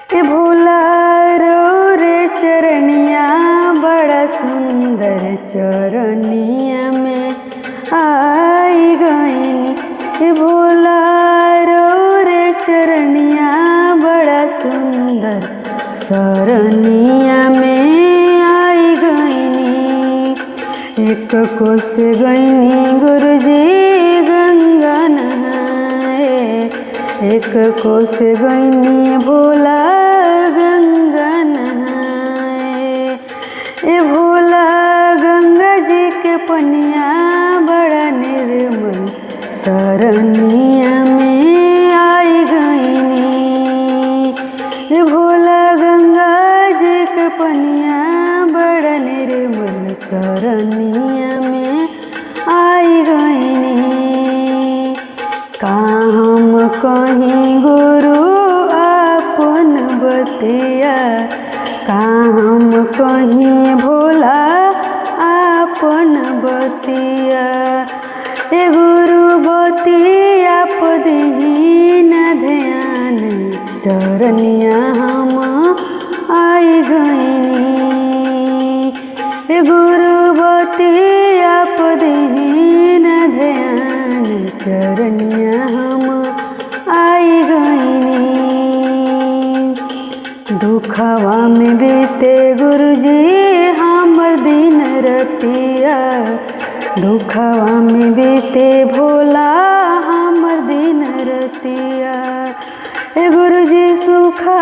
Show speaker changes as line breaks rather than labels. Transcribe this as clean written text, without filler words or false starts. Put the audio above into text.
ए भोला रो रे चरनिया बड़ा सुंदर चरनिया में आई गईनी। ए भोला रो रे चरनिया बड़ा सुंदर सरनिया में आई गईनी। एक कोस गईनी गुरुजी गंगा नहाए, एक कोस गईनी भोला गंगा नहाए। ए भोला गंगा जी के पनिया बड़ा निर्मल सरनिया में आई गईनी। ए भोला गंगा जी के पनिया बड़ा निर्मल सरनिया में आई गईनी। का हम कहीं गुरु आपन बतिया, का हम कहीं भोला आपन बतिया। ए गुरु बतिया पदही न ध्यान चरनिया हम आई गईनी। ए गुरु बतिया पदही न ध्यान चरनिया हम आई गईनी। दुखवा में बीते गुरुजी हमर दिन रतिया, दुखवा में बीते भोला हमर दिन रतिया। ए गुरुजी सुखा